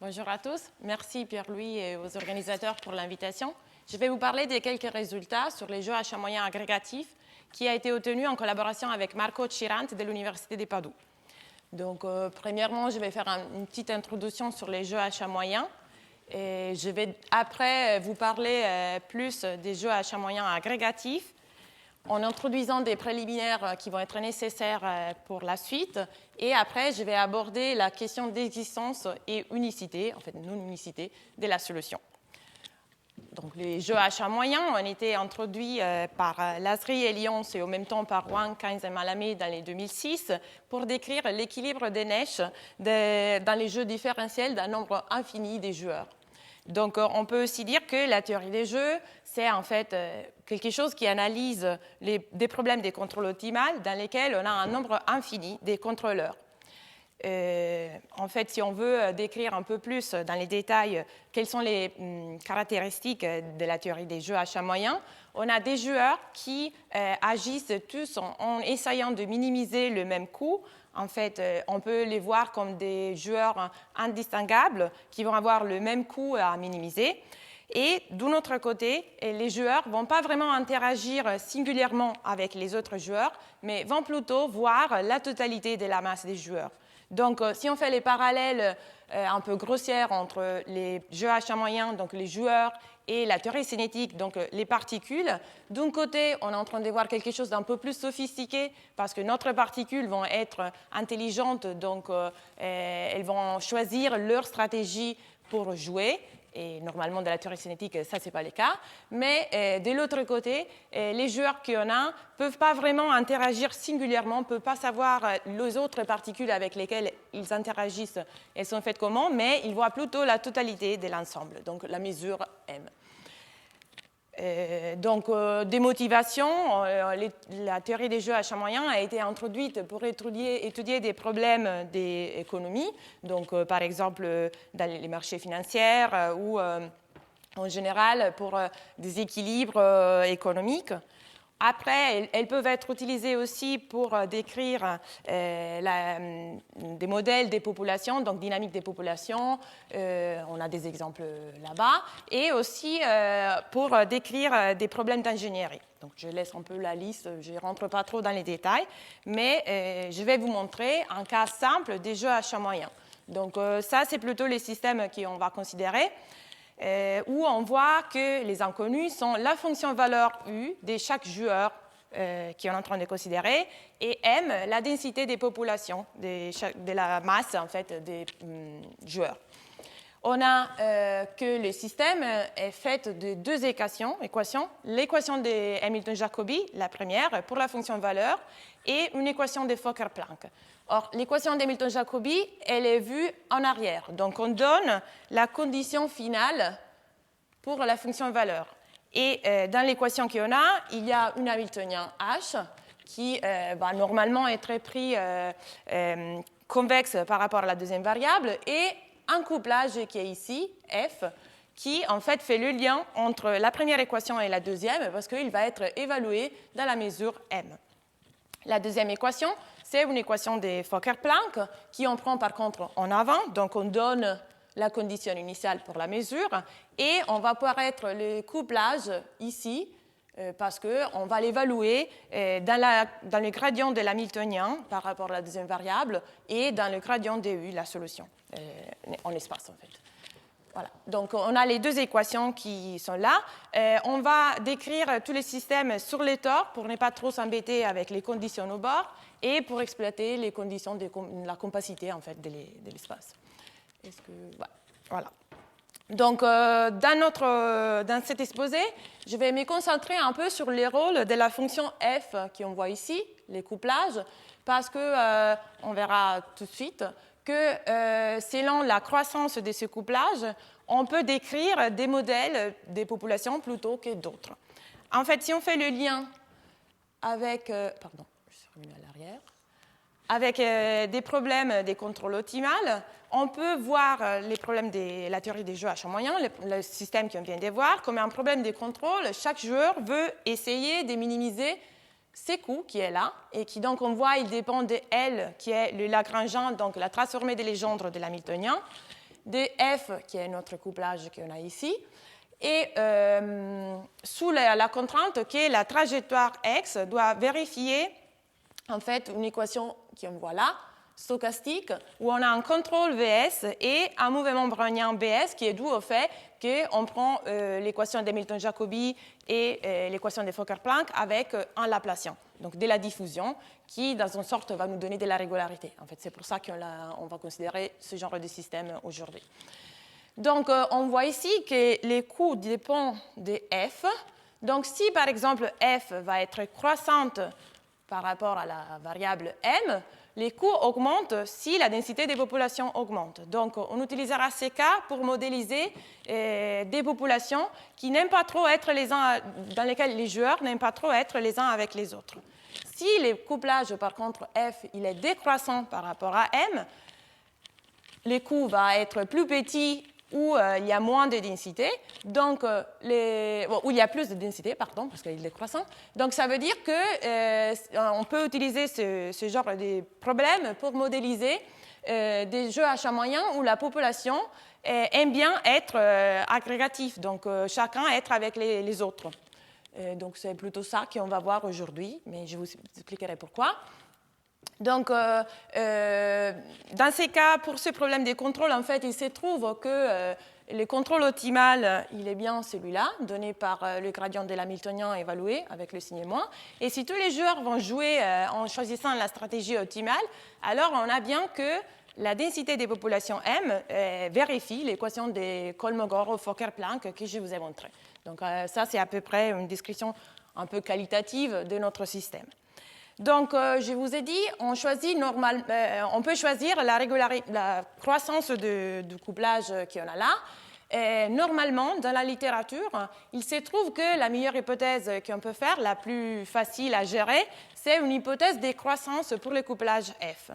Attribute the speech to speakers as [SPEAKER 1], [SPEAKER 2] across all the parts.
[SPEAKER 1] Bonjour à tous. Merci Pierre-Louis et aux organisateurs pour l'invitation. Je vais vous parler de quelques résultats sur les jeux achat moyen agrégatifs qui a été obtenu en collaboration avec Marco Cirant de l'Université de Padoue. Donc, premièrement, je vais faire une petite introduction sur les jeux achat moyen. Et je vais après vous parler plus des jeux achat moyen agrégatifs en introduisant des préliminaires qui vont être nécessaires pour la suite. Et après, je vais aborder la question d'existence et unicité, en fait non-unicité, de la solution. Donc, les jeux achat moyen ont été introduits par Lazri et Lyons et en même temps par Wang, Kainz et Malamé dans les 2006 pour décrire l'équilibre des niches dans les jeux différentiels d'un nombre infini des joueurs. Donc, on peut aussi dire que la théorie des jeux, c'est en fait quelque chose qui analyse des problèmes des contrôles optimales dans lesquels on a un nombre infini des contrôleurs. En fait, si on veut décrire un peu plus dans les détails quelles sont les caractéristiques de la théorie des jeux achat moyen, on a des joueurs qui agissent tous en essayant de minimiser le même coût. En fait, on peut les voir comme des joueurs indistinguables qui vont avoir le même coût à minimiser. Et d'un autre côté, les joueurs ne vont pas vraiment interagir singulièrement avec les autres joueurs, mais vont plutôt voir la totalité de la masse des joueurs. Donc, si on fait les parallèles un peu grossières entre les jeux achat moyen, donc les joueurs, et la théorie cinétique, donc les particules, d'un côté, on est en train de voir quelque chose d'un peu plus sophistiqué parce que nos particules vont être intelligentes, donc elles vont choisir leur stratégie pour jouer. Et normalement, dans la théorie cinétique, ça, ce n'est pas le cas. Mais de l'autre côté, les joueurs qu'on a ne peuvent pas vraiment interagir singulièrement, ne peuvent pas savoir les autres particules avec lesquelles ils interagissent, elles sont faites comment, mais ils voient plutôt la totalité de l'ensemble, donc la mesure M. Donc, des motivations, la théorie des jeux achat moyen a été introduite pour étudier des problèmes des économies, donc par exemple dans les marchés financiers ou en général pour des équilibres économiques. Après, elles peuvent être utilisées aussi pour décrire des modèles des populations, donc dynamique des populations, on a des exemples là-bas, et aussi pour décrire des problèmes d'ingénierie. Donc, je laisse un peu la liste, je ne rentre pas trop dans les détails, mais je vais vous montrer un cas simple des jeux achat moyen. Donc, ça, c'est plutôt les systèmes qu'on va considérer. Où on voit que les inconnus sont la fonction valeur U de chaque joueur qu'on est en train de considérer et M, la densité des populations, de la masse en fait, des joueurs. On a que le système est fait de deux équations. L'équation de Hamilton-Jacobi, la première, pour la fonction valeur, et une équation de Fokker-Planck. Or, l'équation d'Hamilton-Jacobi, elle est vue en arrière. Donc, on donne la condition finale pour la fonction valeur. Et dans l'équation qu'on a, il y a un Hamiltonien H qui, normalement, est très pris convexe par rapport à la deuxième variable et un couplage qui est ici, F, qui en fait fait le lien entre la première équation et la deuxième parce qu'il va être évalué dans la mesure M. La deuxième équation, c'est une équation de Fokker-Planck qui on prend par contre en avant, donc on donne la condition initiale pour la mesure et on va paraître le couplage ici parce qu'on va l'évaluer dans le gradient de l'hamiltonien par rapport à la deuxième variable et dans le gradient du, la solution, en espace en fait. Voilà. Donc, on a les deux équations qui sont là. On va décrire tous les systèmes sur les tors pour ne pas trop s'embêter avec les conditions au bord et pour exploiter les conditions de la compacité en fait, de l'espace. Voilà. Donc, dans cet exposé, je vais me concentrer un peu sur les rôles de la fonction f qu'on voit ici, les couplages, parce qu'on verra tout de suite que selon la croissance de ce couplage, on peut décrire des modèles des populations plutôt que d'autres. En fait, si on fait le lien avec, avec des problèmes des contrôles optimales, on peut voir les problèmes de la théorie des jeux achat moyen, le système qu'on vient de voir, comme un problème de contrôle. Chaque joueur veut essayer de minimiser ses coûts qui est là, et qui donc on voit, il dépend de L, qui est le Lagrangean, donc la transformée de Legendre de l'hamiltonien, de F, qui est notre couplage qu'on a ici, et sous la contrainte que la trajectoire X doit vérifier en fait une équation qu'on voit là, stochastique, où on a un contrôle VS et un mouvement brownien BS qui est dû au fait qu'on prend l'équation d'Hamilton-Jacobi et l'équation de Fokker-Planck avec un Laplacien, donc de la diffusion, qui dans une sorte va nous donner de la régularité. En fait, c'est pour ça qu'on va considérer ce genre de système aujourd'hui. Donc, on voit ici que les coûts dépendent de F. Donc, si par exemple F va être croissante par rapport à la variable M, les coûts augmentent si la densité des populations augmente. Donc, on utilisera ces cas pour modéliser des populations qui n'aiment pas trop être les uns, dans lesquelles les joueurs n'aiment pas trop être les uns avec les autres. Si le couplage, par contre, F, il est décroissant par rapport à M, les coûts vont être plus petits où il y a moins de densité, donc où il y a plus de densité, pardon, parce qu'il est décroissant. Donc ça veut dire qu'on peut utiliser ce genre de problème pour modéliser des jeux à champ moyen où la population aime bien être agrégatif, donc chacun être avec les autres. Donc c'est plutôt ça qu'on va voir aujourd'hui, mais je vous expliquerai pourquoi. Donc, dans ces cas, pour ce problème des contrôles, en fait, il se trouve que le contrôle optimal, il est bien celui-là, donné par le gradient de l'Hamiltonien évalué avec le signe moins. Et si tous les joueurs vont jouer en choisissant la stratégie optimale, alors on a bien que la densité des populations M vérifie l'équation de Kolmogorov-Fokker-Planck que je vous ai montrée. Donc, ça, c'est à peu près une description un peu qualitative de notre système. Donc, je vous ai dit, on peut choisir la croissance du couplage qu'on a là. Et normalement, dans la littérature, il se trouve que la meilleure hypothèse qu'on peut faire, la plus facile à gérer, c'est une hypothèse de croissance pour le couplage F.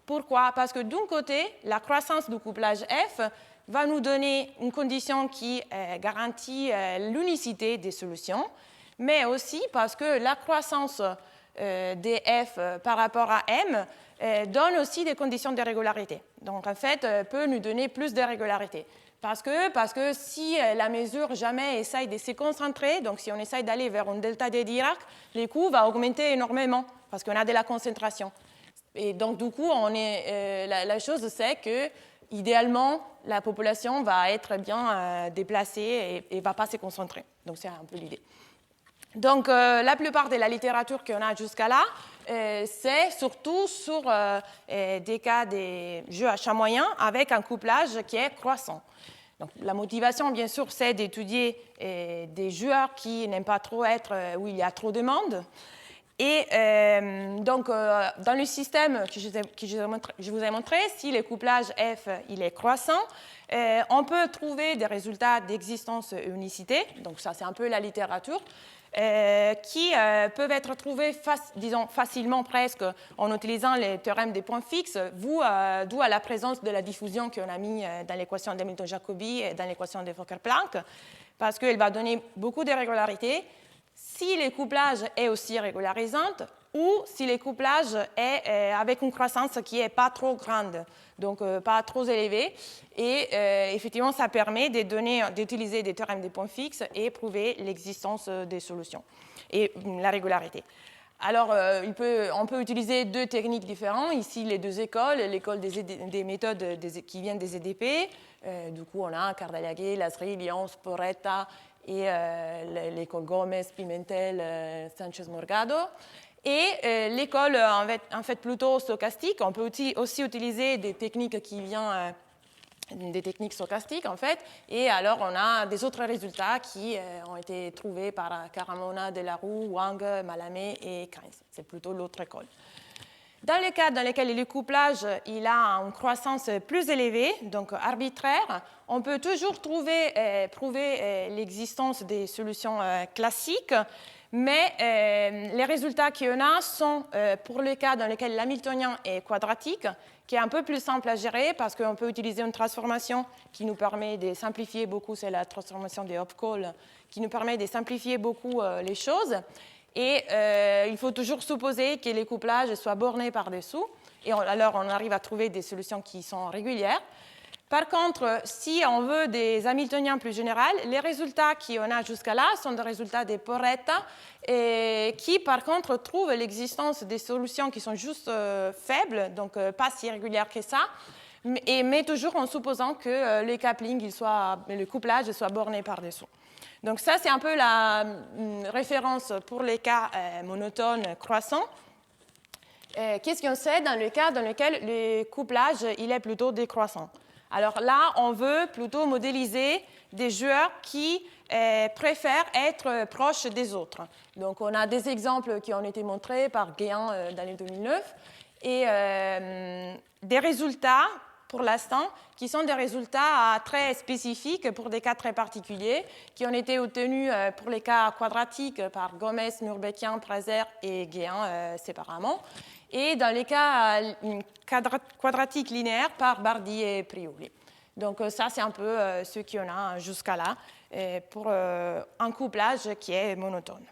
[SPEAKER 1] Pourquoi? Parce que d'un côté, la croissance du couplage F va nous donner une condition qui garantit l'unicité des solutions, mais aussi parce que la croissance df par rapport à m donne aussi des conditions de régularité. Donc, en fait, peut nous donner plus de régularité. Parce que si la mesure jamais essaye de se concentrer, donc si on essaye d'aller vers un delta D Dirac, les coûts vont augmenter énormément parce qu'on a de la concentration. Et donc, du coup, la chose, c'est que idéalement, la population va être bien déplacée et ne va pas se concentrer. Donc, c'est un peu l'idée. Donc, la plupart de la littérature qu'on a jusqu'à là, c'est surtout sur des cas de jeux à champ moyen avec un couplage qui est croissant. Donc, la motivation, bien sûr, c'est d'étudier des joueurs qui n'aiment pas trop être où il y a trop de monde. Et donc, dans le système que je vous ai montré, si le couplage F il est croissant, on peut trouver des résultats d'existence unicité. Donc, ça, c'est un peu la littérature. Qui peuvent être trouvés facilement presque en utilisant les théorèmes des points fixes, dû à la présence de la diffusion qu'on a mis dans l'équation d'Hamilton-Jacobi et dans l'équation de Fokker-Planck, parce qu'elle va donner beaucoup de régularité si le couplage est aussi régularisant ou si le couplage est avec une croissance qui n'est pas trop grande, donc pas trop élevée. Et effectivement, ça permet d'utiliser des théorèmes des points fixes et prouver l'existence des solutions et la régularité. Alors, on peut utiliser deux techniques différentes. Ici, les deux écoles, l'école des méthodes qui viennent des EDP. Du coup, on a Cardaliaghe, Lasry, Lyon, Sporretta et l'école Gomez, Pimentel, Sanchez-Morgado. Et l'école, en fait, plutôt stochastique. On peut aussi utiliser des techniques qui viennent des techniques stochastiques, en fait. Et alors, on a des autres résultats qui ont été trouvés par Caramona, Delaroux, Wang, Malamé et Keynes. C'est plutôt l'autre école. Dans les cas dans lesquels le couplage il a une croissance plus élevée, donc arbitraire, on peut toujours prouver l'existence des solutions classiques, mais les résultats qu'on a sont pour les cas dans lesquels l'hamiltonien est quadratique, qui est un peu plus simple à gérer parce qu'on peut utiliser une transformation qui nous permet de simplifier beaucoup, c'est la transformation de Hopf-Call, qui nous permet de simplifier beaucoup les choses. Et il faut toujours supposer que les couplages soient bornés par-dessous. Et alors, on arrive à trouver des solutions qui sont régulières. Par contre, si on veut des Hamiltoniens plus généraux, les résultats qu'on a jusqu'à là sont des résultats des Poretta et qui, par contre, trouvent l'existence des solutions qui sont juste faibles, donc pas si régulières que ça, mais toujours en supposant que le coupling, le couplage soit borné par-dessous. Donc ça, c'est un peu la référence pour les cas monotones croissants. Qu'est-ce qu'on sait dans le cas dans lequel le couplage il est plutôt décroissant? Alors là, on veut plutôt modéliser des joueurs qui préfèrent être proches des autres. Donc on a des exemples qui ont été montrés par Guéant dans l'année 2009 et des résultats pour l'instant, qui sont des résultats très spécifiques pour des cas très particuliers, qui ont été obtenus pour les cas quadratiques par Gomez, Nurbekian, Prazer et Guéant séparément, et dans les cas quadratiques linéaires par Bardi et Priuli. Donc ça, c'est un peu ce qu'on a jusqu'à là pour un couplage qui est monotone.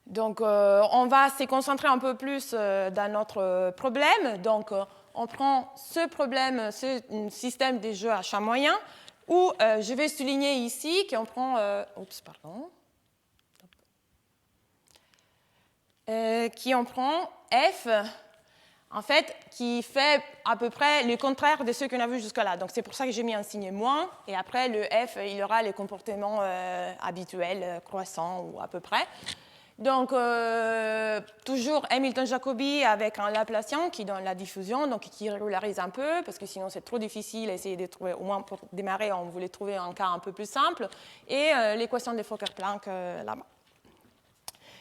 [SPEAKER 1] Donc on va se concentrer un peu plus dans notre problème. Donc on prend ce problème, ce système des jeux à champ moyen, où je vais souligner ici qu'on prend... qui on prend F, en fait, qui fait à peu près le contraire de ce qu'on a vu jusqu'à là. Donc c'est pour ça que j'ai mis un signe moins, et après le F, il aura les comportements habituels, croissants ou à peu près. Donc, toujours Hamilton-Jacobi avec un Laplacien qui donne la diffusion, donc qui régularise un peu, parce que sinon c'est trop difficile d'essayer de trouver, au moins pour démarrer, on voulait trouver un cas un peu plus simple, et l'équation de Fokker-Planck là-bas.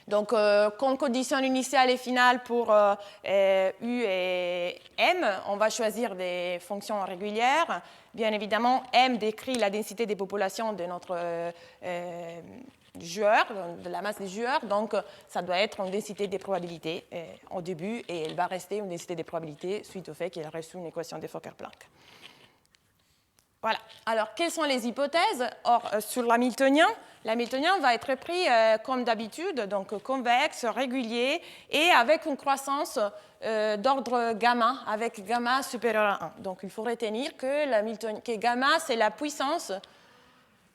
[SPEAKER 1] Donc, comme condition initiale et finale pour U et M, on va choisir des fonctions régulières. Bien évidemment, M décrit la densité des populations de notre joueur, de la masse des joueurs, donc ça doit être une densité des probabilités au début, et elle va rester une densité des probabilités suite au fait qu'elle a reçu une équation de Fokker-Planck. Voilà. Alors, quelles sont les hypothèses? Or, sur l'hamiltonien va être pris comme d'habitude, donc convexe, régulier, et avec une croissance d'ordre gamma, avec gamma supérieur à 1. Donc, il faut retenir que gamma, c'est la puissance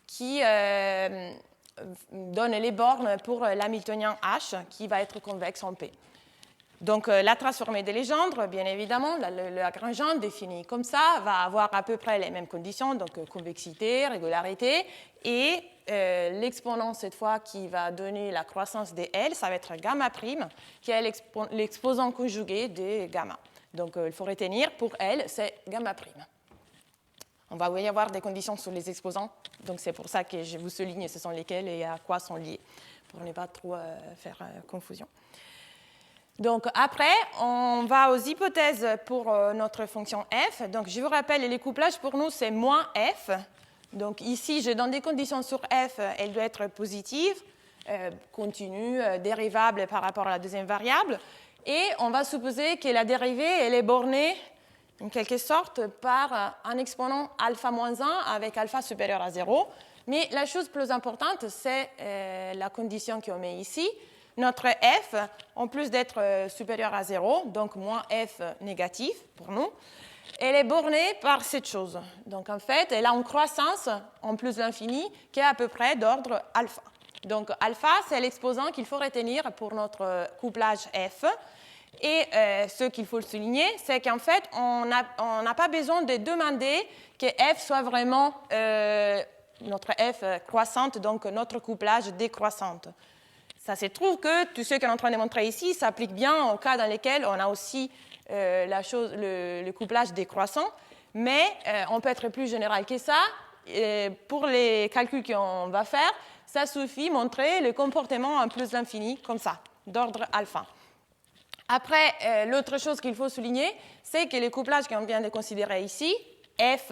[SPEAKER 1] qui donne les bornes pour l'hamiltonien H, qui va être convexe en P. Donc, la transformée de Legendre, bien évidemment, le Lagrangian défini comme ça, va avoir à peu près les mêmes conditions, donc convexité, régularité, et l'exponent, cette fois, qui va donner la croissance de L, ça va être gamma prime, qui est l'exposant conjugué de gamma. Donc, il faut retenir, pour L, c'est gamma prime. On va y avoir des conditions sur les exposants, donc c'est pour ça que je vous souligne ce sont lesquels et à quoi sont liés, pour ne pas trop faire confusion. Donc après, on va aux hypothèses pour notre fonction f. Donc je vous rappelle, les couplages pour nous, c'est moins f. Donc ici, je donne des conditions sur f, elle doit être positive, continue, dérivable par rapport à la deuxième variable. Et on va supposer que la dérivée, elle est bornée, en quelque sorte, par un exponent alpha moins 1 avec alpha supérieur à 0. Mais la chose plus importante, c'est la condition qu'on met ici. Notre f, en plus d'être supérieur à 0, donc moins f négatif pour nous, elle est bornée par cette chose. Donc en fait, elle a une croissance en plus l'infini qui est à peu près d'ordre alpha. Donc alpha, c'est l'exposant qu'il faut retenir pour notre couplage f. Et ce qu'il faut souligner, c'est qu'en fait, on n'a pas besoin de demander que f soit vraiment notre f croissante, donc notre couplage décroissante. Ça se trouve que tout ce qu'on est en train de montrer ici s'applique bien au cas dans lesquels on a aussi le couplage décroissant, mais on peut être plus général que ça. Et pour les calculs qu'on va faire, ça suffit montrer le comportement en plus l'infini, comme ça, d'ordre alpha. Après, l'autre chose qu'il faut souligner, c'est que le couplage qu'on vient de considérer ici, f,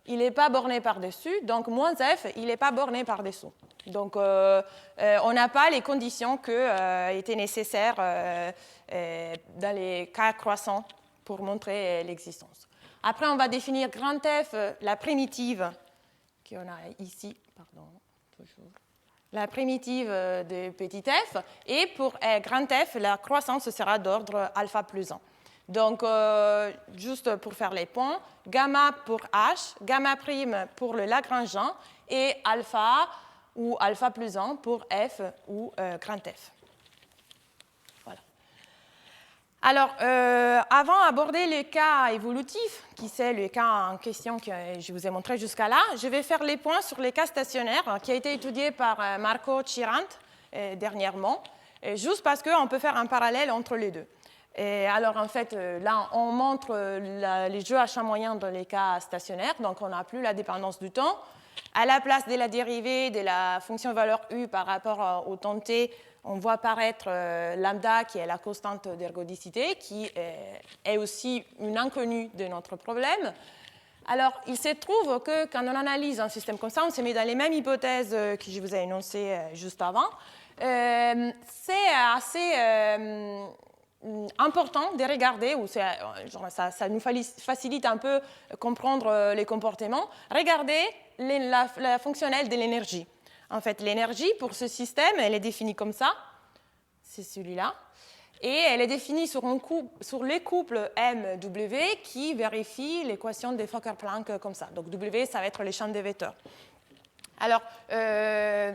[SPEAKER 1] il n'est pas borné par-dessus, donc moins f, il n'est pas borné par-dessous. Donc, on n'a pas les conditions qui étaient nécessaires dans les cas croissants pour montrer l'existence. Après, on va définir grand F, la primitive qu'on a ici, la primitive de petit f, et pour grand F, la croissance sera d'ordre alpha plus 1. Donc, juste pour faire les points, gamma pour H, gamma prime pour le Lagrangien et alpha ou alpha plus 1 pour F ou grand F. Voilà. Alors, avant d'aborder le cas évolutif, qui c'est le cas en question que je vous ai montré jusqu'à là, je vais faire les points sur les cas stationnaires qui a été étudié par Marco Cirant dernièrement, juste parce qu'on peut faire un parallèle entre les deux. Et alors, en fait, là, on montre les jeux à champ moyen dans les cas stationnaires, donc on n'a plus la dépendance du temps. À la place de la dérivée de la fonction valeur u par rapport au temps t, on voit apparaître lambda, qui est la constante d'ergodicité, qui est aussi une inconnue de notre problème. Alors, il se trouve que quand on analyse un système comme ça, on se met dans les mêmes hypothèses que je vous ai énoncées juste avant. C'est assez important de regarder, ou ça nous facilite un peu comprendre les comportements, regarder la fonctionnelle de l'énergie. En fait, l'énergie, pour ce système, elle est définie comme ça, c'est celui-là, et elle est définie sur les couples M-W qui vérifient l'équation de Fokker-Planck comme ça. Donc W, ça va être les champs des vecteurs. Alors,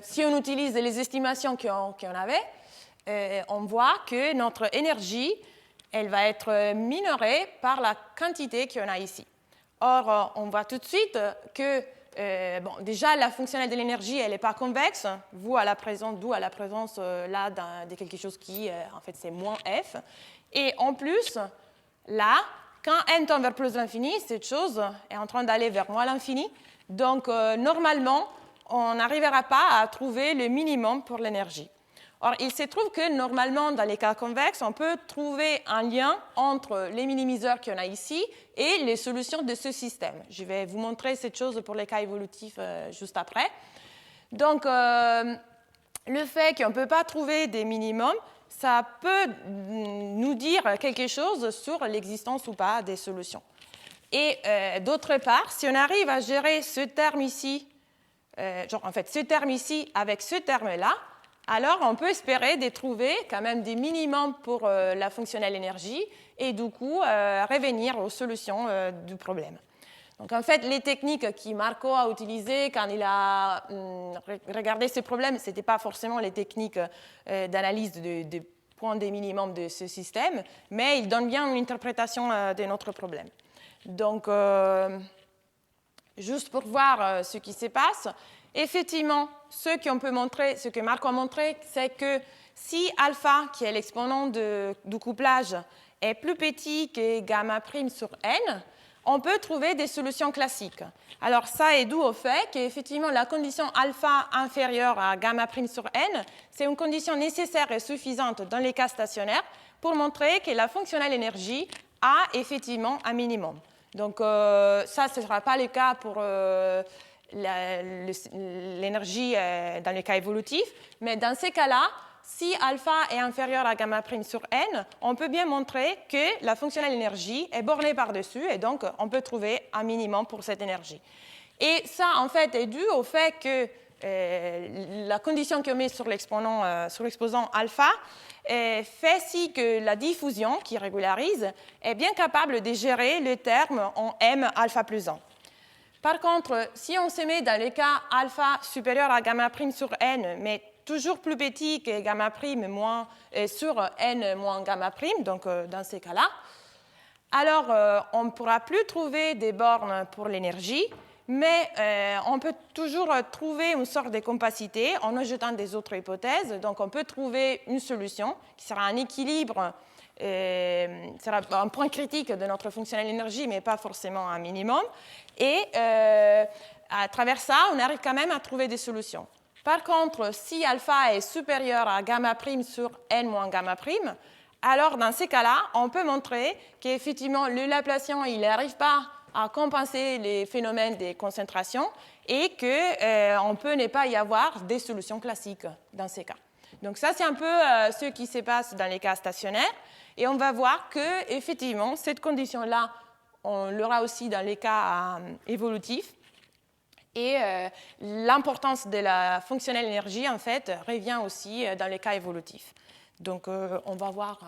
[SPEAKER 1] si on utilise les estimations qu'on avait, on voit que notre énergie, elle va être minorée par la quantité qu'on a ici. Or, on voit tout de suite que déjà, la fonctionnelle de l'énergie, elle n'est pas convexe, d'où à la présence là de quelque chose qui, en fait, c'est moins F. Et en plus, là, quand n tend vers plus l'infini, cette chose est en train d'aller vers moins l'infini. Donc, normalement, on n'arrivera pas à trouver le minimum pour l'énergie. Or, il se trouve que normalement, dans les cas convexes, on peut trouver un lien entre les minimiseurs qu'on a ici et les solutions de ce système. Je vais vous montrer cette chose pour les cas évolutifs juste après. Donc, le fait qu'on ne peut pas trouver des minimums, ça peut nous dire quelque chose sur l'existence ou pas des solutions. Et d'autre part, si on arrive à gérer ce terme ici, ce terme ici avec ce terme-là, alors on peut espérer de trouver quand même des minimums pour la fonctionnelle énergie et du coup revenir aux solutions du problème. Donc en fait, les techniques que Marco a utilisées quand il a regardé ce problème, ce n'étaient pas forcément les techniques d'analyse des points des minimums de ce système, mais il donne bien une interprétation de notre problème. Donc, juste pour voir ce qui se passe, effectivement, ce que Marco a montré, c'est que si alpha, qui est l'exponent du couplage, est plus petit que gamma prime sur n, on peut trouver des solutions classiques. Alors ça est dû au fait qu'effectivement la condition alpha inférieure à gamma prime sur n, c'est une condition nécessaire et suffisante dans les cas stationnaires pour montrer que la fonctionnelle énergie a effectivement un minimum. Donc ça, ce ne sera pas le cas pour l'énergie dans les cas évolutifs, mais dans ces cas-là, si alpha est inférieur à gamma prime sur n, on peut bien montrer que la fonctionnelle énergie est bornée par-dessus et donc on peut trouver un minimum pour cette énergie. Et ça, en fait, est dû au fait que la condition qu'on met sur l'exposant alpha fait si que la diffusion qui régularise est bien capable de gérer le terme en m alpha plus 1. Par contre, si on se met dans le cas alpha supérieur à gamma prime sur n, mais toujours plus petit que gamma prime sur n moins gamma prime, donc dans ces cas-là, alors on ne pourra plus trouver des bornes pour l'énergie, mais on peut toujours trouver une sorte de compacité en ajoutant des autres hypothèses. Donc on peut trouver une solution qui sera un équilibre, sera un point critique de notre fonctionnelle énergie, mais pas forcément un minimum. Et à travers ça, on arrive quand même à trouver des solutions. Par contre, si alpha est supérieur à gamma prime sur n moins gamma prime, alors dans ces cas-là, on peut montrer qu'effectivement le Laplacien il n'arrive pas à compenser les phénomènes de concentration et qu'on peut ne pas y avoir des solutions classiques dans ces cas. Donc ça, c'est un peu ce qui se passe dans les cas stationnaires. Et on va voir qu'effectivement, cette condition-là, on l'aura aussi dans les cas évolutifs. Et l'importance de la fonctionnelle énergie, en fait, revient aussi dans les cas évolutifs. Donc, on va voir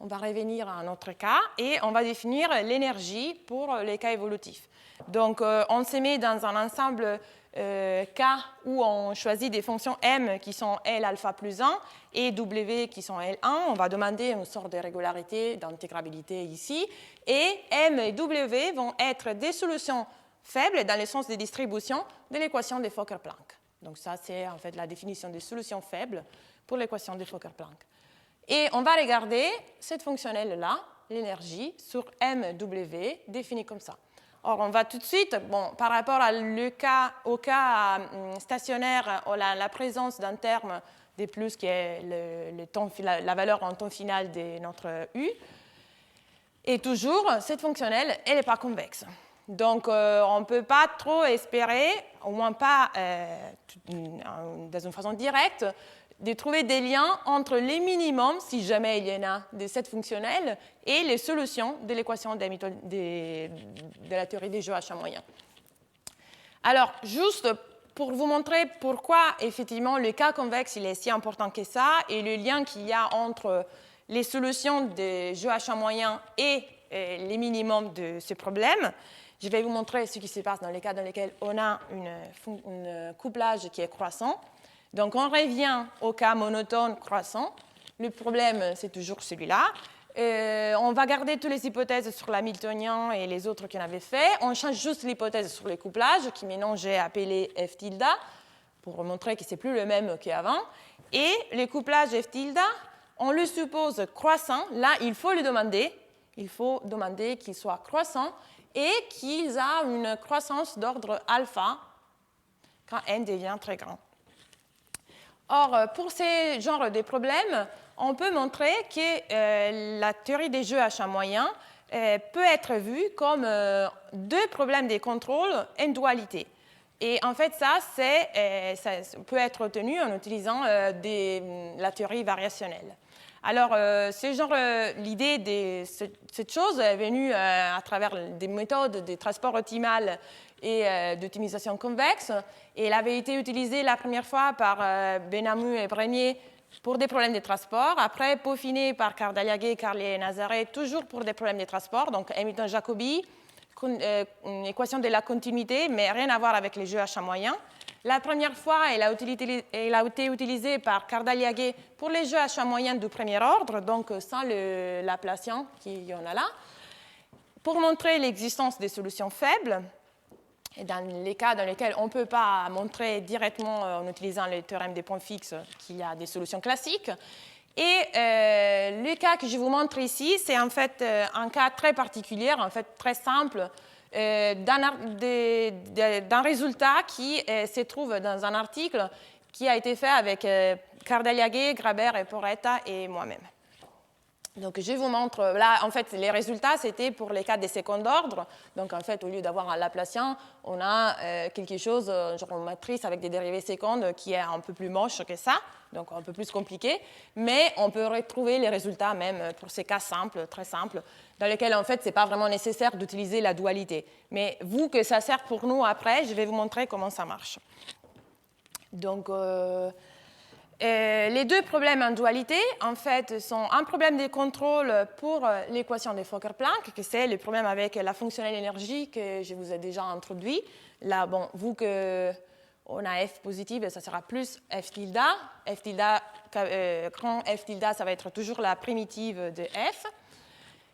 [SPEAKER 1] On va revenir à notre cas et on va définir l'énergie pour les cas évolutifs. Donc, on se met dans un ensemble cas où on choisit des fonctions m qui sont L alpha plus 1 et W qui sont L1. On va demander une sorte de régularité, d'intégrabilité ici. Et M et W vont être des solutions faibles dans le sens de distribution de l'équation de Fokker-Planck. Donc ça, c'est en fait la définition des solutions faibles pour l'équation de Fokker-Planck. Et on va regarder cette fonctionnelle-là, l'énergie, sur MW, définie comme ça. Or, on va tout de suite, par rapport au cas stationnaire, la présence d'un terme de plus qui est la valeur en temps final de notre U. Et toujours, cette fonctionnelle, elle n'est pas convexe. Donc, on ne peut pas trop espérer, au moins pas dans une façon directe, de trouver des liens entre les minimums, si jamais il y en a, de cette fonctionnelle et les solutions de l'équation de la théorie des jeux à champ moyen. Alors, juste pour vous montrer pourquoi, effectivement, le cas convexe il est si important que ça et le lien qu'il y a entre les solutions des jeux à champ moyen et les minimums de ce problème, je vais vous montrer ce qui se passe dans les cas dans lesquels on a un couplage qui est croissant. Donc, on revient au cas monotone croissant. Le problème, c'est toujours celui-là. On va garder toutes les hypothèses sur l'hamiltonien et les autres qu'on avait fait. On change juste l'hypothèse sur les couplages, qui maintenant j'ai appelé F tilde, pour montrer que ce n'est plus le même qu'avant. Et les couplages F tilde, on le suppose croissant. Là, il faut le demander. Il faut demander qu'il soit croissant et qu'ils aient une croissance d'ordre alpha quand n devient très grand. Or, pour ces genres de problèmes, on peut montrer que la théorie des jeux à champ moyen peut être vue comme deux problèmes de contrôle en dualité. Et en fait, ça peut être obtenu en utilisant la théorie variationnelle. Alors, l'idée de cette chose est venue à travers des méthodes de transport optimal et d'optimisation convexe. Et elle avait été utilisée la première fois par Benhamou et Brenier pour des problèmes de transport. Après, peaufinée par Cardaliaguet, Carlier et Nazaret, toujours pour des problèmes de transport. Donc, Hamilton-Jacobi, une équation de la continuité, mais rien à voir avec les jeux à champ moyen. La première fois, elle a été utilisée par Cardaliaguet pour les jeux à champ moyen du premier ordre, donc sans le Laplacien qu'il y en a là, pour montrer l'existence des solutions faibles. Et dans les cas dans lesquels on ne peut pas montrer directement en utilisant le théorème des points fixes qu'il y a des solutions classiques. Et le cas que je vous montre ici, c'est en fait un cas très particulier, en fait très simple, d'un résultat qui se trouve dans un article qui a été fait avec Cardaliaguet, Graber et Porretta et moi-même. Donc, je vous montre, là, en fait, les résultats, c'était pour les cas des seconds ordre. Donc, en fait, au lieu d'avoir un Laplacien, on a quelque chose, genre une matrice avec des dérivées secondes qui est un peu plus moche que ça, donc un peu plus compliqué. Mais on peut retrouver les résultats même pour ces cas simples, très simples, dans lesquels, en fait, ce n'est pas vraiment nécessaire d'utiliser la dualité. Mais vous, que ça sert pour nous après, je vais vous montrer comment ça marche. Donc, les deux problèmes en dualité, en fait, sont un problème de contrôle pour l'équation de Fokker-Planck, que c'est le problème avec la fonctionnelle énergie que je vous ai déjà introduit. Là, bon, vu qu'on a F positive, ça sera plus F tilde. F tilde, grand F tilde, ça va être toujours la primitive de F.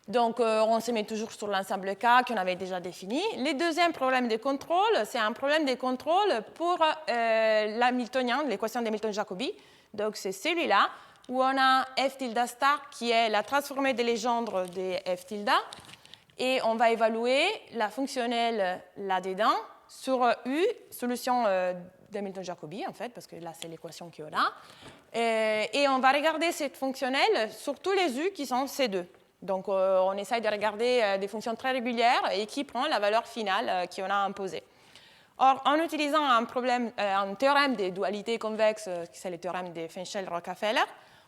[SPEAKER 1] Donc, on se met toujours sur l'ensemble K qu'on avait déjà défini. Le deuxième problème de contrôle, c'est un problème de contrôle pour l'hamiltonien, l'équation d'Hamilton-Jacobi. Donc, c'est celui-là où on a F tilde star qui est la transformée de Legendre de F tilde. Et on va évaluer la fonctionnelle là-dedans sur U, solution d'Hamilton-Jacobi, en fait, parce que là, c'est l'équation qu'on a. Et on va regarder cette fonctionnelle sur tous les U qui sont C2. Donc, on essaye de regarder des fonctions très régulières et qui prend la valeur finale qu'on a imposée. Or, en utilisant un théorème des dualités convexes, c'est le théorème de Fenchel-Rockefeller,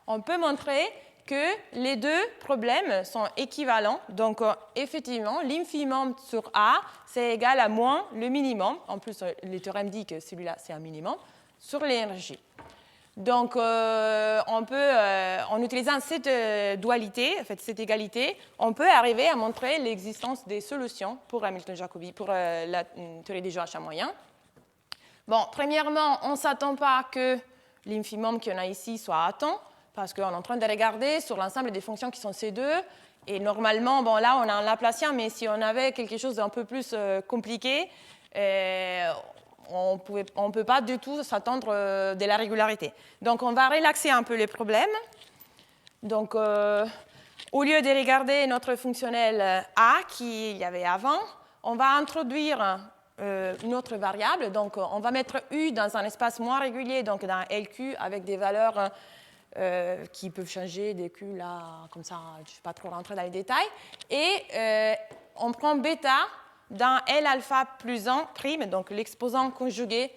[SPEAKER 1] on peut montrer que les deux problèmes sont équivalents. Donc, effectivement, l'infimum sur A, c'est égal à moins le minimum. En plus, le théorème dit que celui-là, c'est un minimum, sur l'énergie. Donc, en utilisant cette dualité, en fait, cette égalité, on peut arriver à montrer l'existence des solutions pour Hamilton-Jacobi, pour la théorie des jeux H moyens. Bon, premièrement, on ne s'attend pas que l'infimum qu'on a ici soit à temps, parce qu'on est en train de regarder sur l'ensemble des fonctions qui sont C2, et normalement, bon, là, on a un Laplacien, mais si on avait quelque chose d'un peu plus compliqué, on ne peut pas du tout s'attendre de la régularité. Donc, on va relaxer un peu les problèmes. Donc, au lieu de regarder notre fonctionnel A qu'il y avait avant, on va introduire une autre variable. Donc, on va mettre U dans un espace moins régulier, donc dans LQ, avec des valeurs qui peuvent changer des Q là, comme ça, je ne vais pas trop rentrer dans les détails. Et on prend bêta dans L alpha plus 1 prime, donc l'exposant conjugué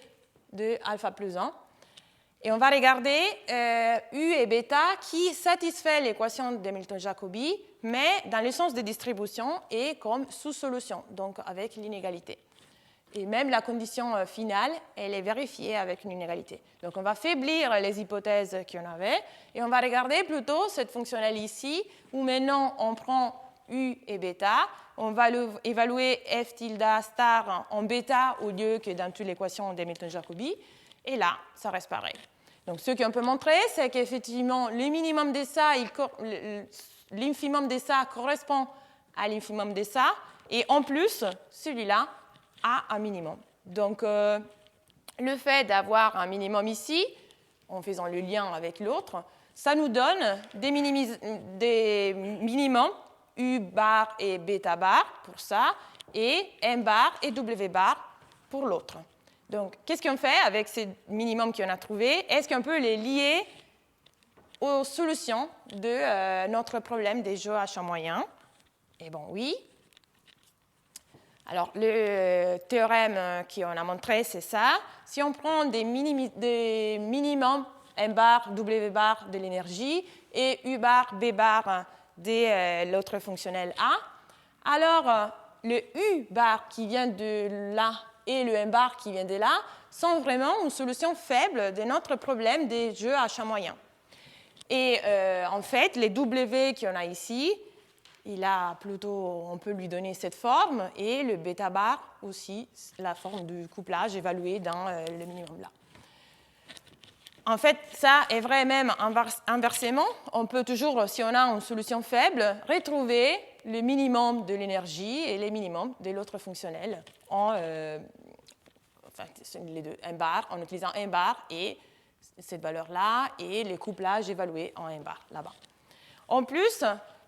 [SPEAKER 1] de alpha plus 1. Et on va regarder U et bêta qui satisfait l'équation d'Hamilton-Jacobi, mais dans le sens de distribution et comme sous-solution, donc avec l'inégalité. Et même la condition finale, elle est vérifiée avec une inégalité. Donc on va faiblir les hypothèses qu'on avait et on va regarder plutôt cette fonctionnelle ici, où maintenant on prend U et bêta, on va évaluer F tilde star en bêta au lieu que dans toute l'équation d'Hamilton-Jacobi, et là, ça reste pareil. Donc ce qu'on peut montrer, c'est qu'effectivement, le minimum de ça, l'infimum de ça correspond à l'infimum de ça, et en plus, celui-là a un minimum. Donc le fait d'avoir un minimum ici, en faisant le lien avec l'autre, ça nous donne des minimums U bar et bêta bar pour ça, et M bar et W bar pour l'autre. Donc, qu'est-ce qu'on fait avec ces minimums qu'on a trouvés? Est-ce qu'on peut les lier aux solutions de notre problème des jeux H moyen? Eh bien, oui. Alors, le théorème qu'on a montré, c'est ça. Si on prend des minimums M bar, W bar de l'énergie et U bar, B bar de l'autre fonctionnel A, alors le U bar qui vient de là et le M bar qui vient de là sont vraiment une solution faible de notre problème des jeux H moyen. Et en fait, les W qu'on a ici, on peut lui donner cette forme, et le bêta bar aussi, la forme du couplage évalué dans le minimum là. En fait, ça est vrai même inversement. On peut toujours, si on a une solution faible, retrouver le minimum de l'énergie et les minimums de l'autre fonctionnel les deux, M bar, en utilisant M bar et cette valeur-là et les couplages évalués en M bar là-bas. En plus,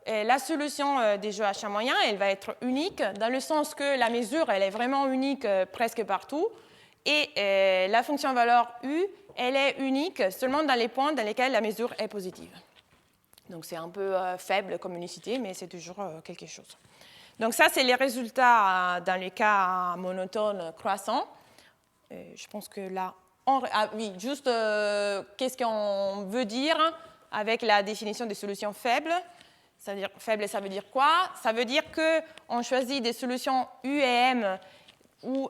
[SPEAKER 1] la solution des jeux H moyen, elle va être unique dans le sens que la mesure, elle est vraiment unique presque partout, et la fonction valeur U, elle est unique seulement dans les points dans lesquels la mesure est positive. Donc c'est un peu faible comme unicité, mais c'est toujours quelque chose. Donc ça, c'est les résultats dans les cas monotones croissants. Je pense que là... oui, juste qu'est-ce qu'on veut dire avec la définition des solutions faibles? Ça veut dire, faible, ça veut dire quoi? Ça veut dire qu'on choisit des solutions U et M où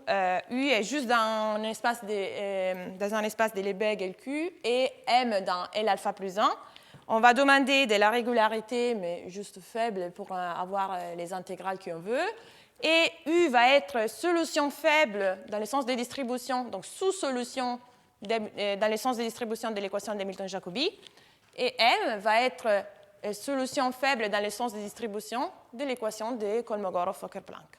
[SPEAKER 1] U est juste dans un espace de Lebesgue LQ et M dans L alpha plus 1. On va demander de la régularité, mais juste faible pour avoir les intégrales qu'on veut. Et U va être solution faible dans le sens des distributions, donc sous-solution dans le sens des distributions de l'équation d'Hamilton-Jacobi. Et M va être solution faible dans le sens des distributions de l'équation de Kolmogorov-Fokker-Planck.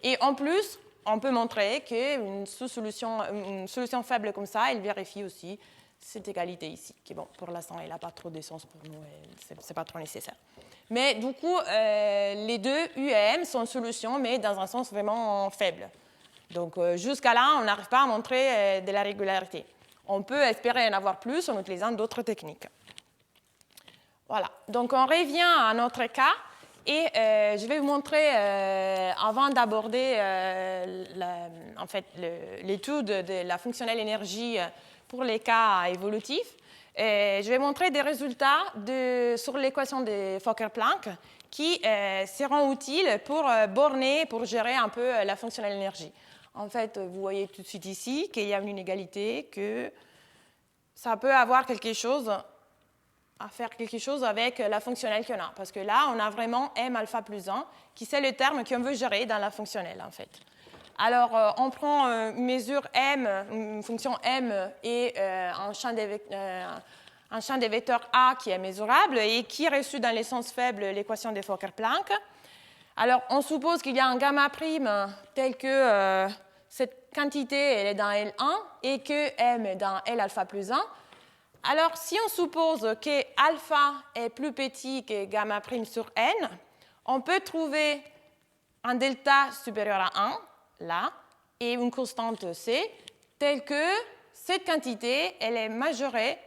[SPEAKER 1] Et en plus, on peut montrer qu'une solution faible comme ça, elle vérifie aussi cette égalité ici, qui, bon, pour l'instant, elle n'a pas trop de sens pour nous, ce n'est pas trop nécessaire. Mais du coup, les deux U et M sont solutions, mais dans un sens vraiment faible. Donc, jusqu'à là, on n'arrive pas à montrer de la régularité. On peut espérer en avoir plus en utilisant d'autres techniques. Voilà. Donc, on revient à notre cas. Et je vais vous montrer, avant d'aborder l'étude de la fonctionnelle énergie pour les cas évolutifs, je vais montrer des résultats sur l'équation de Fokker-Planck qui seront utiles pour borner, pour gérer un peu la fonctionnelle énergie. En fait, vous voyez tout de suite ici qu'il y a une inégalité, que ça peut avoir quelque chose à faire quelque chose avec la fonctionnelle qu'on a. Parce que là, on a vraiment m alpha plus 1, qui c'est le terme qu'on veut gérer dans la fonctionnelle, en fait. Alors, on prend une mesure m, une fonction m et un champ des vecteurs A qui est mesurable et qui est reçu dans l'essence faible l'équation de Fokker-Planck. Alors, on suppose qu'il y a un gamma prime tel que cette quantité elle est dans L1 et que m est dans L alpha plus 1. Alors, si on suppose que alpha est plus petit que gamma prime sur n, on peut trouver un delta supérieur à 1, là, et une constante c, telle que cette quantité, elle est majorée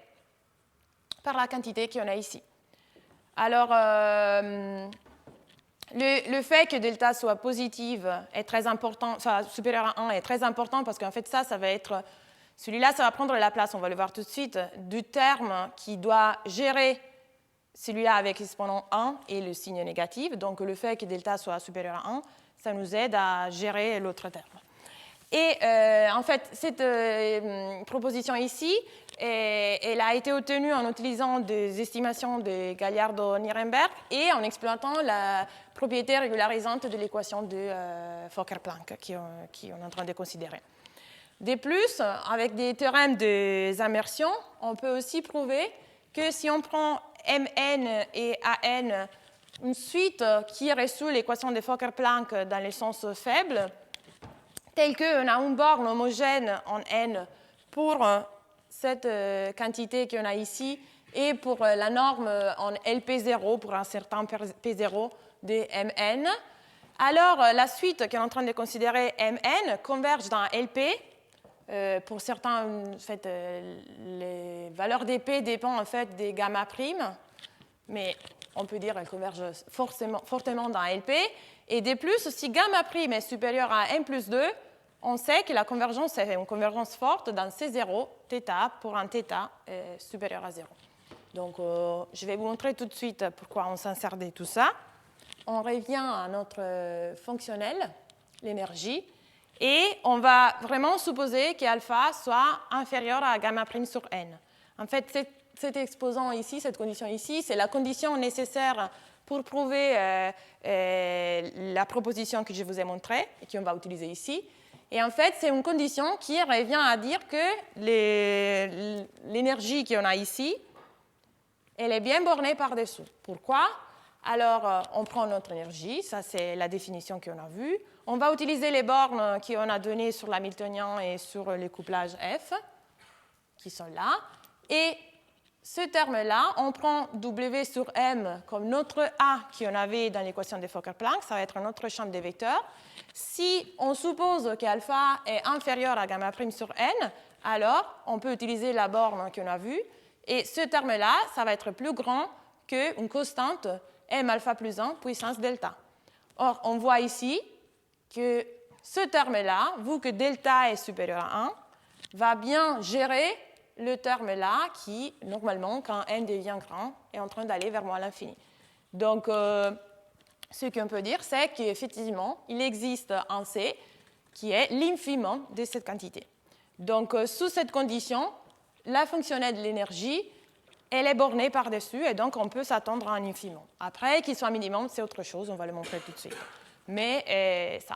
[SPEAKER 1] par la quantité qu'on a ici. Alors, le fait que delta soit positive est très important, soit supérieur à 1 est très important parce qu'en fait, ça va être... Celui-là, ça va prendre la place, on va le voir tout de suite, du terme qui doit gérer celui-là avec l'exponent 1 et le signe négatif. Donc, le fait que delta soit supérieur à 1, ça nous aide à gérer l'autre terme. Et en fait, cette proposition ici, elle a été obtenue en utilisant des estimations de Gallardo-Nirenberg et en exploitant la propriété régularisante de l'équation de Fokker-Planck qu'on est en train de considérer. De plus, avec des théorèmes des immersions, on peut aussi prouver que si on prend Mn et An, une suite qui reçoit l'équation de Fokker-Planck dans le sens faible, telle qu'on a une borne homogène en n pour cette quantité qu'on a ici et pour la norme en LP0 pour un certain P0 de Mn, alors la suite qu'on est en train de considérer Mn converge dans LP. Pour certains, en fait, les valeurs d'P dépendent en fait des gamma primes, mais on peut dire qu'elles convergent fortement dans LP. Et de plus, si gamma prime est supérieur à n plus 2, on sait que la convergence est une convergence forte dans C0, θ, pour un θ supérieur à 0. Donc, je vais vous montrer tout de suite pourquoi on s'insère de tout ça. On revient à notre fonctionnel, l'énergie. Et on va vraiment supposer qu'alpha soit inférieur à gamma prime sur n. En fait, cet exposant ici, cette condition ici, c'est la condition nécessaire pour prouver la proposition que je vous ai montrée et qu'on va utiliser ici. Et en fait, c'est une condition qui revient à dire que l'énergie qu'on a ici, elle est bien bornée par-dessous. Pourquoi ? Alors, on prend notre énergie, ça c'est la définition qu'on a vue. On va utiliser les bornes qu'on a données sur l'hamiltonien et sur les couplages F, qui sont là. Et ce terme-là, on prend W sur M comme notre A qu'on avait dans l'équation de Fokker-Planck, ça va être notre champ de vecteurs. Si on suppose qu'alpha est inférieur à gamma prime sur N, alors on peut utiliser la borne qu'on a vue. Et ce terme-là, ça va être plus grand qu'une constante m alpha plus 1 puissance delta. Or, on voit ici que ce terme-là, vu que delta est supérieur à 1, va bien gérer le terme-là qui, normalement, quand n devient grand, est en train d'aller vers moins l'infini. Donc, ce qu'on peut dire, c'est qu'effectivement, il existe un C qui est l'infimum de cette quantité. Donc, sous cette condition, la fonctionnelle de l'énergie, elle est bornée par-dessus, et donc on peut s'attendre à un infimum. Après, qu'il soit minimum, c'est autre chose, on va le montrer tout de suite. Mais ça.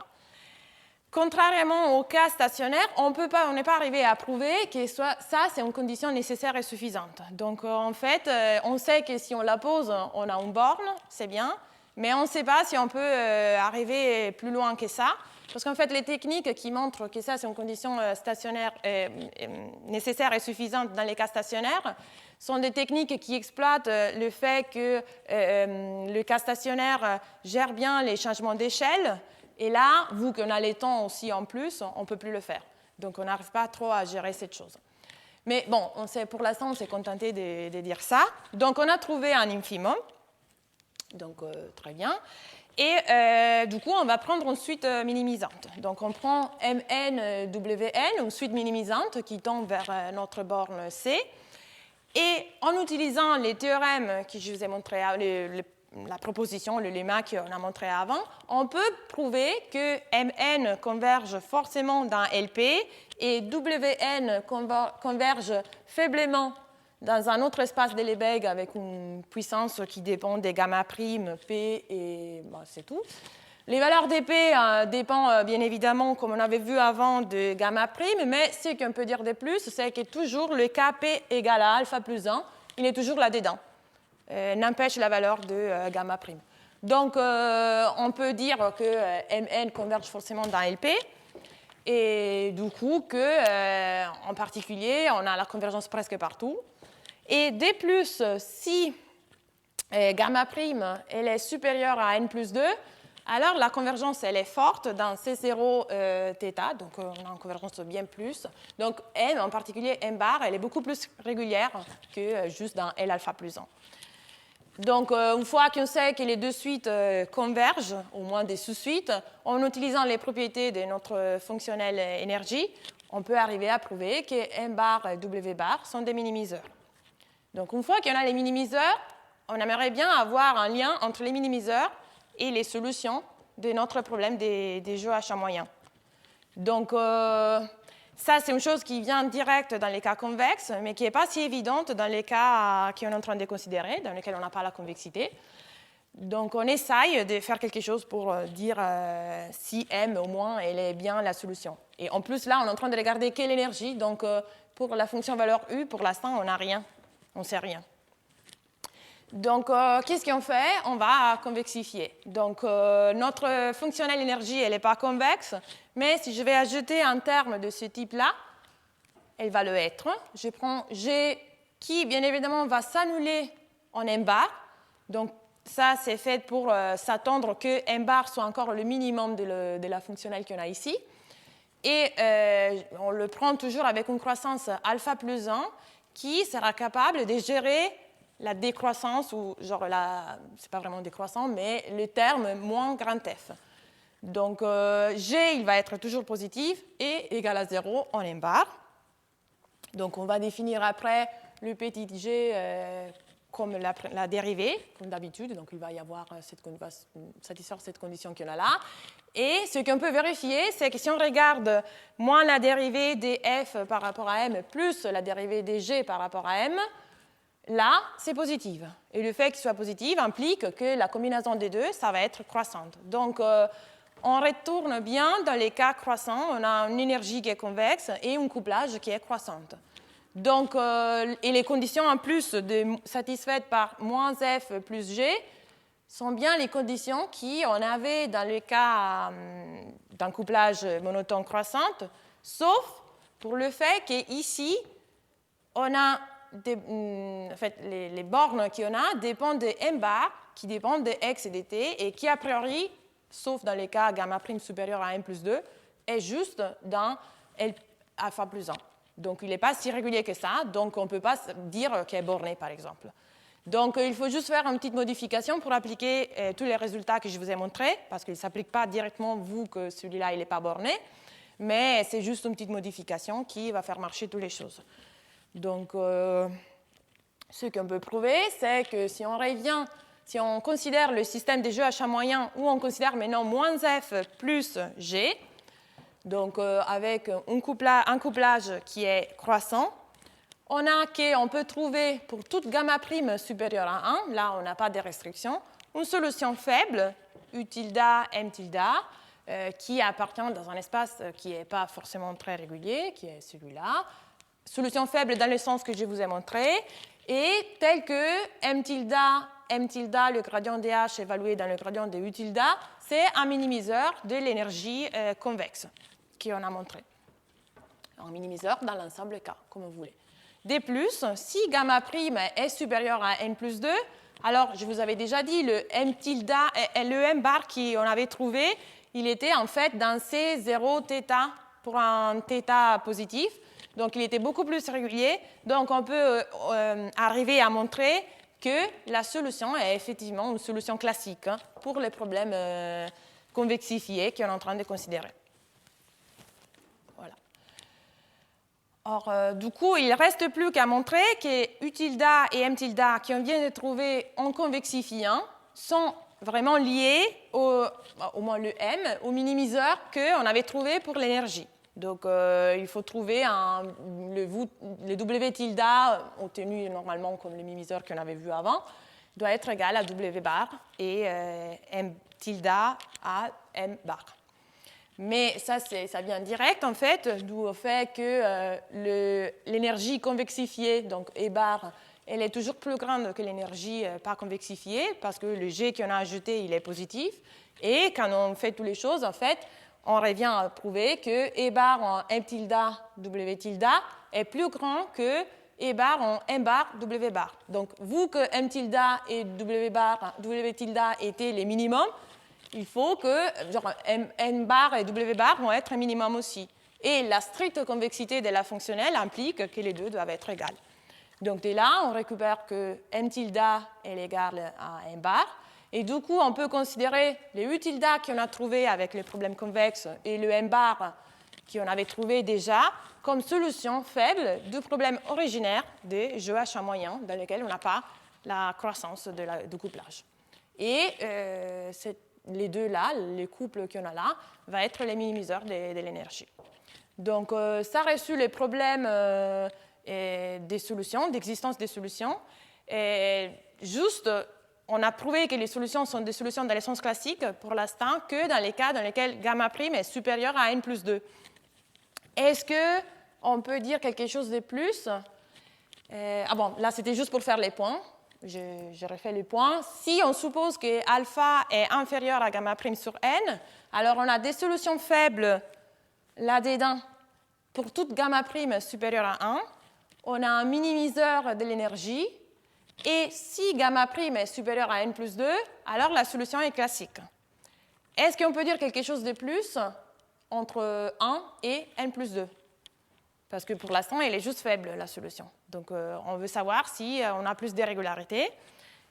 [SPEAKER 1] Contrairement au cas stationnaire, on n'est pas arrivé à prouver que ça, c'est une condition nécessaire et suffisante. Donc, en fait, on sait que si on la pose, on a une borne, c'est bien, mais on ne sait pas si on peut arriver plus loin que ça. Parce qu'en fait, les techniques qui montrent que ça, c'est une condition stationnaire nécessaire et suffisante dans les cas stationnaires, sont des techniques qui exploitent le fait que le cas stationnaire gère bien les changements d'échelle. Et là, vu qu'on a les temps aussi en plus, on ne peut plus le faire. Donc, on n'arrive pas trop à gérer cette chose. Mais bon, pour l'instant, on s'est contenté de dire ça. Donc, on a trouvé un infimum. Donc, très bien. Et du coup, on va prendre une suite minimisante. Donc, on prend MNWN, une suite minimisante qui tombe vers notre borne C. Et en utilisant les théorèmes que je vous ai montrés, la proposition, le lemma qu'on a montré avant, on peut prouver que Mn converge forcément dans Lp et Wn converge faiblement dans un autre espace de Lebesgue avec une puissance qui dépend des gamma prime, P et c'est tout. Les valeurs d'P dépendent bien évidemment, comme on avait vu avant, de gamma prime, mais ce qu'on peut dire de plus, c'est que toujours le Kp égale à alpha plus 1, il est toujours là-dedans, n'empêche la valeur de gamma prime. Donc, on peut dire que Mn converge forcément dans Lp, et du coup, en particulier, on a la convergence presque partout. Et de plus, si gamma prime elle est supérieure à n plus 2, alors la convergence elle est forte dans C0 θ, donc on a une convergence bien plus. Donc M, en particulier M bar, elle est beaucoup plus régulière que juste dans L alpha plus 1. Donc une fois qu'on sait que les deux suites convergent, au moins des sous-suites, en utilisant les propriétés de notre fonctionnel énergie, on peut arriver à prouver que M bar et W bar sont des minimiseurs. Donc une fois qu'on a les minimiseurs, on aimerait bien avoir un lien entre les minimiseurs et les solutions de notre problème des jeux H moyen. Donc ça, c'est une chose qui vient direct dans les cas convexes, mais qui n'est pas si évidente dans les cas qu'on est en train de considérer, dans lesquels on n'a pas la convexité. Donc on essaye de faire quelque chose pour dire si M, au moins, elle est bien la solution. Et en plus, là, on est en train de regarder quelle énergie. Donc pour la fonction valeur U, pour l'instant, on n'a rien. On ne sait rien. Donc, qu'est-ce qu'on fait? On va convexifier. Donc, notre fonctionnelle énergie, elle n'est pas convexe, mais si je vais ajouter un terme de ce type-là, elle va le être. Je prends G qui, bien évidemment, va s'annuler en M bar. Donc, ça, c'est fait pour s'attendre que M bar soit encore le minimum de la fonctionnelle qu'on a ici. Et on le prend toujours avec une croissance alpha plus 1 qui sera capable de gérer la décroissance, ou genre c'est pas vraiment décroissant, mais le terme moins grand f. Donc G, il va être toujours positif et égal à 0 en M bar. Donc on va définir après le petit g comme la dérivée, comme d'habitude. Donc il va y avoir satisfaire cette condition qu'on a là. Et ce qu'on peut vérifier, c'est que si on regarde moins la dérivée des f par rapport à m plus la dérivée des g par rapport à m, là, c'est positif. Et le fait qu'il soit positif implique que la combinaison des deux, ça va être croissante. Donc, on retourne bien dans les cas croissants. On a une énergie qui est convexe et un couplage qui est croissante. Donc, et les conditions en plus satisfaites par moins f plus g sont bien les conditions qu'on avait dans le cas d'un couplage monotone croissante, sauf pour le fait qu'ici, on a en fait, les bornes qu'on a dépendent de M bar, qui dépendent de X et de T, et qui, a priori, sauf dans les cas gamma prime supérieur à M plus 2, est juste dans L alpha plus 1. Donc, il n'est pas si régulier que ça, donc on ne peut pas dire qu'il est borné, par exemple. Donc, il faut juste faire une petite modification pour appliquer tous les résultats que je vous ai montrés, parce qu'il ne s'applique pas directement, vous, que celui-là, il n'est pas borné, mais c'est juste une petite modification qui va faire marcher toutes les choses. Donc, ce qu'on peut prouver, c'est que si on revient, si on considère le système des jeux H moyen, où on considère maintenant moins f plus g, donc avec un couplage qui est croissant, on a qu'on peut trouver pour toute gamma prime supérieure à 1, là on n'a pas de restriction, une solution faible, U tilde, M tilde, qui appartient dans un espace qui n'est pas forcément très régulier, qui est celui-là. Solution faible dans le sens que je vous ai montré, et tel que M tilde, le gradient de H évalué dans le gradient de U tilde, c'est un minimiseur de l'énergie convexe qu'on a montré. Un minimiseur dans l'ensemble K, comme vous voulez. De plus, si gamma prime est supérieur à n plus 2, alors je vous avais déjà dit, le M tilde, le M bar qu'on avait trouvé, il était en fait dans C0 θ pour un θ positif. Donc, il était beaucoup plus régulier. Donc, on peut arriver à montrer que la solution est effectivement une solution classique pour les problèmes convexifiés qu'on est en train de considérer. Voilà. Or, du coup, il ne reste plus qu'à montrer que U tilde et M tilde qu'on vient de trouver en convexifiant sont vraiment liés, au moins le M, au minimiseur qu'on avait trouvé pour l'énergie. Donc, il faut trouver le W tilde, obtenu normalement comme le minimiseur qu'on avait vu avant, doit être égal à W bar et M tilde à M bar. Mais ça vient direct, en fait, d'où au fait que l'énergie convexifiée, donc E bar, elle est toujours plus grande que l'énergie pas convexifiée, parce que le G qu'on a ajouté, il est positif. Et quand on fait toutes les choses, en fait, on revient à prouver que E bar en M tilde W tilde est plus grand que E bar en M bar W bar. Donc, vu que M tilde et W tilde étaient les minimums, il faut que M bar et W bar vont être un minimum aussi. Et la stricte convexité de la fonctionnelle implique que les deux doivent être égales. Donc, dès là, on récupère que M tilde est égal à M bar. Et du coup, on peut considérer les U tilde qu'on a trouvés avec les problèmes convexes et le M bar qu'on avait trouvé déjà comme solution faible du problème originaire des GH moyen dans lequel on n'a pas la croissance du couplage. Et les deux là, les couples qu'on a là, va être les minimiseurs de l'énergie. Donc, ça a reçu les problèmes des solutions, d'existence des solutions. Et juste, on a prouvé que les solutions sont des solutions dans le sens classique pour l'instant que dans les cas dans lesquels gamma prime est supérieur à n plus 2. Est-ce qu'on peut dire quelque chose de plus? Bon, là, c'était juste pour faire les points. Je refais les points. Si on suppose que alpha est inférieur à gamma prime sur n, alors on a des solutions faibles là-dedans pour toute gamma prime supérieure à 1. On a un minimiseur de l'énergie. Et si gamma prime est supérieur à n plus 2, alors la solution est classique. Est-ce qu'on peut dire quelque chose de plus entre 1 et n plus 2? Parce que pour l'instant, elle est juste faible, la solution. Donc, on veut savoir si on a plus d'irrégularité.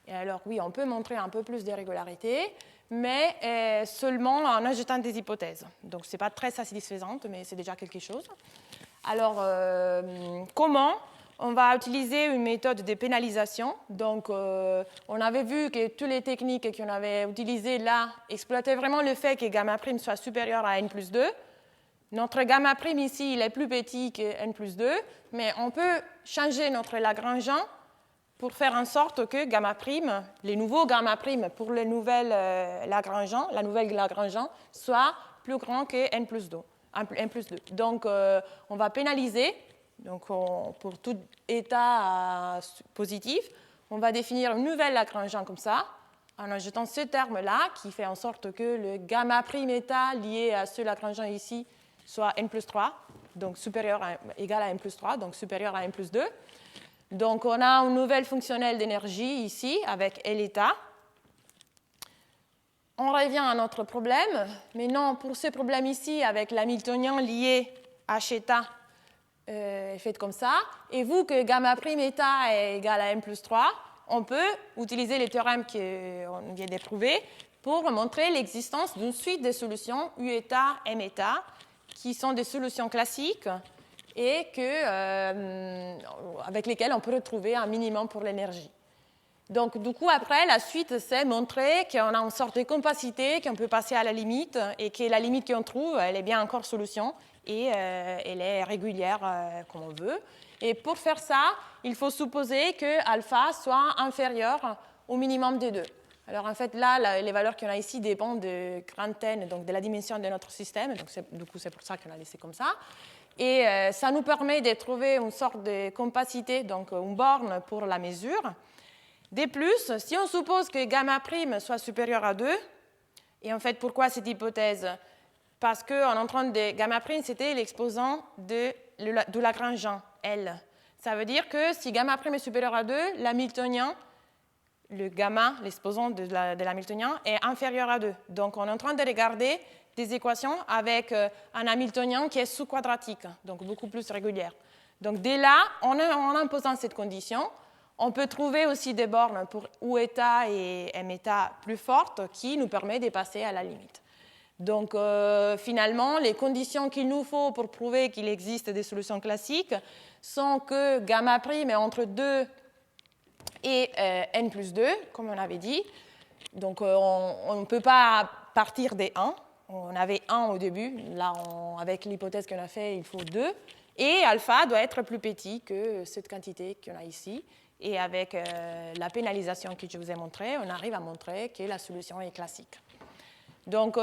[SPEAKER 1] Et alors, oui, on peut montrer un peu plus d'irrégularité, mais seulement en ajoutant des hypothèses. Donc, ce n'est pas très satisfaisant, mais c'est déjà quelque chose. Alors, comment on va utiliser une méthode de pénalisation. Donc, on avait vu que toutes les techniques qu'on avait utilisées là exploitaient vraiment le fait que gamma prime soit supérieur à n plus 2. Notre gamma prime ici, il est plus petit que n plus 2, mais on peut changer notre Lagrangian pour faire en sorte que gamma prime, les nouveaux gamma prime pour les nouvelles Lagrangian, la nouvelle Lagrangian, soit plus grand que n plus 2. Donc, on va pénaliser. Donc, pour tout état positif, on va définir une nouvelle Lagrangian comme ça, en ajoutant ce terme-là, qui fait en sorte que le gamma prime état lié à ce Lagrangian ici soit n plus 3, donc égal à n plus 3, donc supérieur à n plus 2. Donc, on a une nouvelle fonctionnelle d'énergie ici, avec L état. On revient à notre problème. Maintenant, pour ce problème ici, avec l'hamiltonien lié H état, est fait comme ça. Et vu que gamma prime état est égal à n plus 3, on peut utiliser les théorèmes qu'on vient d'éprouver pour montrer l'existence d'une suite de solutions U état, M état, qui sont des solutions classiques et avec lesquelles on peut retrouver un minimum pour l'énergie. Donc, du coup, après, la suite, c'est montrer qu'on a une sorte de compacité, qu'on peut passer à la limite et que la limite qu'on trouve, elle est bien encore solution et elle est régulière comme on veut. Et pour faire ça, il faut supposer que alpha soit inférieur au minimum des deux. Alors, en fait, là, les valeurs qu'on a ici dépendent de grand n, donc de la dimension de notre système. Donc, du coup, c'est pour ça qu'on a laissé comme ça. Et ça nous permet de trouver une sorte de compacité, donc une borne pour la mesure. De plus, si on suppose que gamma prime soit supérieur à 2, et en fait, pourquoi cette hypothèse? Parce qu'en entrant de gamma prime, c'était l'exposant de Lagrangian, L. Ça veut dire que si gamma prime est supérieur à 2, l'hamiltonien, le gamma, l'exposant de l'hamiltonien, est inférieur à 2. Donc, on est en train de regarder des équations avec un hamiltonien qui est sous-quadratique, donc beaucoup plus régulière. Donc, dès là, en imposant cette condition, on peut trouver aussi des bornes pour U état et M état plus fortes qui nous permettent de passer à la limite. Donc, finalement, les conditions qu'il nous faut pour prouver qu'il existe des solutions classiques sont que gamma prime est entre 2 et n plus 2, comme on avait dit, Donc, on ne peut pas partir des 1. On avait 1 au début. Là, avec l'hypothèse qu'on a fait, il faut 2. Et alpha doit être plus petit que cette quantité qu'on a ici. Et avec la pénalisation que je vous ai montrée, on arrive à montrer que la solution est classique. Donc,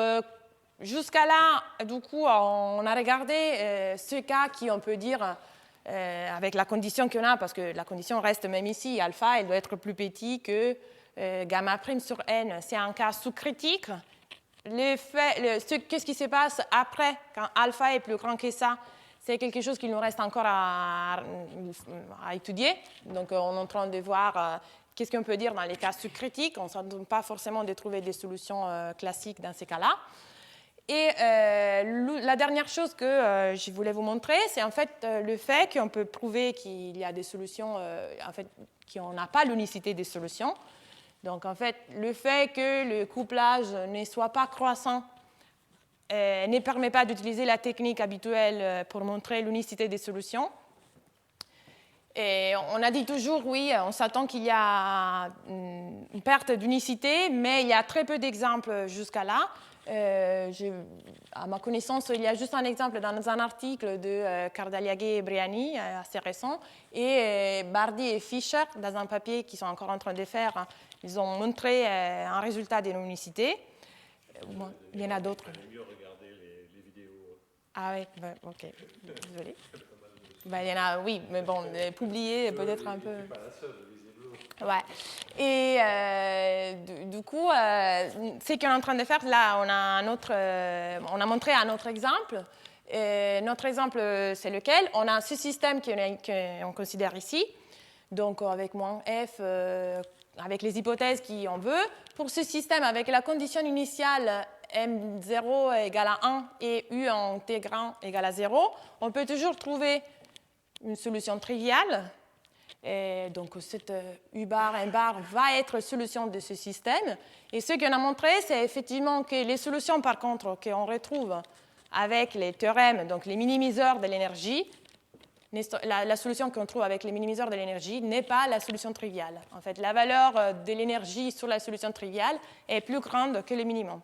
[SPEAKER 1] jusqu'à là, du coup, on a regardé ce cas qui, on peut dire, avec la condition qu'on a, parce que la condition reste même ici, alpha, elle doit être plus petit que gamma prime sur n. C'est un cas sous-critique. Qu'est-ce qui se passe après, quand alpha est plus grand que ça? C'est quelque chose qu'il nous reste encore à étudier. Donc, on est en train de voir qu'est-ce qu'on peut dire dans les cas sous-critiques. On ne s'attend pas forcément de trouver des solutions classiques dans ces cas-là. Et la dernière chose que je voulais vous montrer, c'est en fait le fait qu'on peut prouver qu'il y a des solutions, en fait, qu'on n'a pas l'unicité des solutions. Donc, en fait, le fait que le couplage ne soit pas croissant ne permet pas d'utiliser la technique habituelle pour montrer l'unicité des solutions. Et on a dit toujours, oui, on s'attend qu'il y a une perte d'unicité, mais il y a très peu d'exemples jusqu'à là. À ma connaissance, il y a juste un exemple dans un article de Cardaliaghe et Briani, assez récent, et Bardi et Fischer, dans un papier qu'ils sont encore en train de faire, ils ont montré un résultat de l'unicité. Bon, il y en a d'autres.
[SPEAKER 2] Il vaut mieux regarder les vidéos.
[SPEAKER 1] Ah oui, ok, désolé. Ben, il y en a, oui, mais bon, publier peut-être un peu.
[SPEAKER 2] Je ne suis pas la seule, visiblement.
[SPEAKER 1] Ouais. Et du coup, ce qu'on est en train de faire, là, on a montré un autre exemple. Notre exemple, c'est lequel? On a ce système qu'on considère ici, donc avec moins f, avec les hypothèses qu'on veut. Pour ce système, avec la condition initiale m0 égale à 1 et u en t grand égale à 0, on peut toujours trouver une solution triviale. Et donc, cette U bar, M bar va être solution de ce système. Et ce qu'on a montré, c'est effectivement que les solutions, par contre, qu'on retrouve avec les théorèmes, donc les minimiseurs de l'énergie, la solution qu'on trouve avec les minimiseurs de l'énergie n'est pas la solution triviale. En fait, la valeur de l'énergie sur la solution triviale est plus grande que le minimum.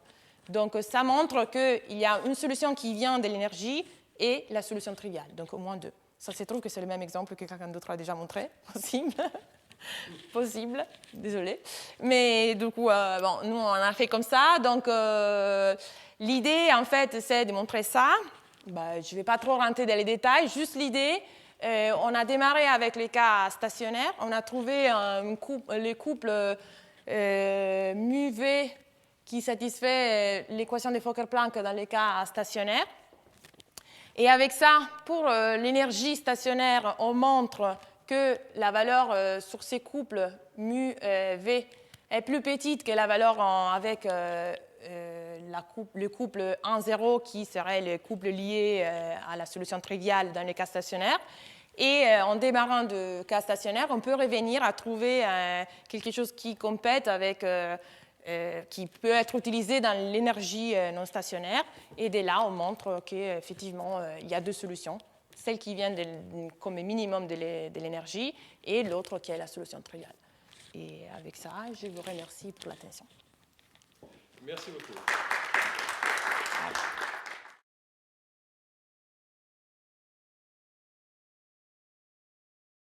[SPEAKER 1] Donc, ça montre qu'il y a une solution qui vient de l'énergie et la solution triviale, donc au moins 2. Ça se trouve que c'est le même exemple que quelqu'un d'autre a déjà montré. Possible. Possible. Désolée. Mais du coup, bon, nous, on a fait comme ça. Donc, l'idée, en fait, c'est de montrer ça. Ben, je ne vais pas trop rentrer dans les détails. Juste l'idée, on a démarré avec les cas stationnaires. On a trouvé les couples mu-v qui satisfait l'équation de Fokker-Planck dans les cas stationnaires. Et avec ça, pour l'énergie stationnaire, on montre que la valeur sur ces couples mu-v est plus petite que la valeur avec le couple 1,0 qui serait le couple lié à la solution triviale dans les cas stationnaires. Et en démarrant de cas stationnaires, on peut revenir à trouver quelque chose qui compète avec... qui peut être utilisé dans l'énergie non stationnaire. Et dès là, on montre qu'effectivement, il y a 2 solutions. Celle qui vient comme minimum de l'énergie et l'autre qui est la solution triviale. Et avec ça, je vous remercie pour l'attention.
[SPEAKER 2] Merci beaucoup.